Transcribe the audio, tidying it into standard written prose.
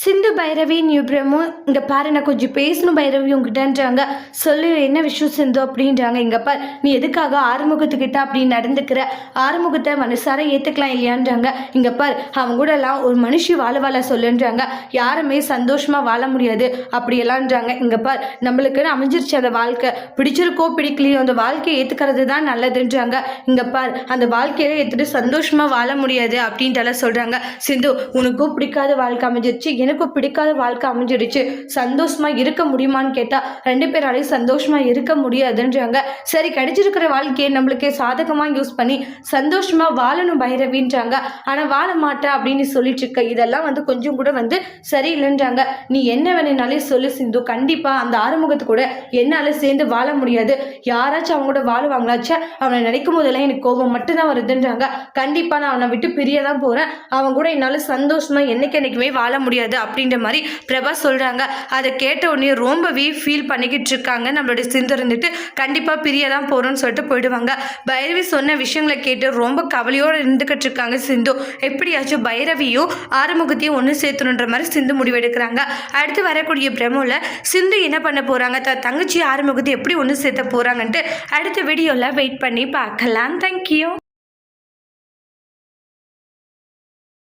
Sindhu Bhairavi new promo இங்கே பாரு நான் கொஞ்சம் பேசணும் பைரவி உங்ககிட்டன்றாங்க. சொல்லு என்ன விஷயம் சிந்து அப்படின்றாங்க. இங்கே பார் நீ எதுக்காக ஆறுமுகத்துக்கிட்ட அப்படி நடந்துக்கிற, ஆறுமுகத்தை மனசார ஏற்றுக்கலாம் இல்லையான்றாங்க. இங்கே பார் அவங்க கூட எல்லாம் ஒரு மனுஷி வாழ சொல்லுன்றாங்க. யாருமே சந்தோஷமாக வாழ முடியாது அப்படியெல்லாம்ன்றாங்க. இங்கே பார் நம்மளுக்குன்னு அமைஞ்சிருச்சு அந்த வாழ்க்கை, பிடிச்சிருக்கோ பிடிக்கலையோ அந்த வாழ்க்கையை ஏற்றுக்கிறது தான் நல்லதுன்றாங்க. இங்கே பார் அந்த வாழ்க்கையில ஏற்றுட்டு சந்தோஷமாக வாழ முடியாது அப்படின்ட்டுலாம் சொல்கிறாங்க. சிந்து உனக்கும் பிடிக்காத வாழ்க்கை அமைஞ்சிருச்சு, எனக்கும் பிடிக்காத வாழ்க்கை அமைஞ்சிடுச்சு, சந்தோஷமா இருக்க முடியுமான்னு கேட்டா ரெண்டு பேராலையும் சந்தோஷமா இருக்க முடியாதுன்றாங்க. சரி கிடைச்சிருக்கிற வாழ்க்கையை நம்மளுக்கு சாதகமா யூஸ் பண்ணி சந்தோஷமா வாழணும் பைரவின்றாங்க. ஆனா வாழ மாட்டேன் அப்படின்னு சொல்லிட்டு இருக்க, இதெல்லாம் கொஞ்சம் கூட சரியில்லைன்றாங்க. நீ என்ன வேணும்னாலே சொல்லு சிந்து, கண்டிப்பா அந்த ஆறுமுகத்து கூட என்னால சேர்ந்து வாழ முடியாது, யாராச்சும் அவங்க கூட வாழுவாங்களாச்சா, அவனை நினைக்கும் போதெல்லாம் எனக்கு கோபம் மட்டும்தான் வருதுன்றாங்க. கண்டிப்பா நான் அவனை விட்டு பிரியதான் போறேன், அவன் கூட என்னால சந்தோஷமா என்னைக்குமே வாழ முடியாது அப்படின்ற மாதிரி பிரபா சொல்றாங்க. அதை கேட்ட உடனே ரொம்பவே ஃபீல் பண்ணிக்கிட்டு இருக்காங்க நம்மளுடைய சிந்து. இருந்துட்டு கண்டிப்பா பிரியதான் போறோம்னு சொல்லிட்டு போயிடுவாங்க. பைரவி சொன்ன விஷயங்களை கேட்டு ரொம்ப கவலையோடு இருந்துகிட்டு இருக்காங்க சிந்து. எப்படியாச்சும் பைரவியும் ஆறுமுகத்தையும் ஒன்று சேர்த்தணுன்ற மாதிரி சிந்து முடிவெடுக்கிறாங்க. அடுத்து வரக்கூடிய பிரமோல சிந்து என்ன பண்ண போறாங்க, தங்கச்சி ஆறுமுகத்தை எப்படி ஒன்று சேர்த்த போறாங்கன்ட்டு அடுத்த வீடியோல வெயிட் பண்ணி பார்க்கலாம். தேங்க்யூ.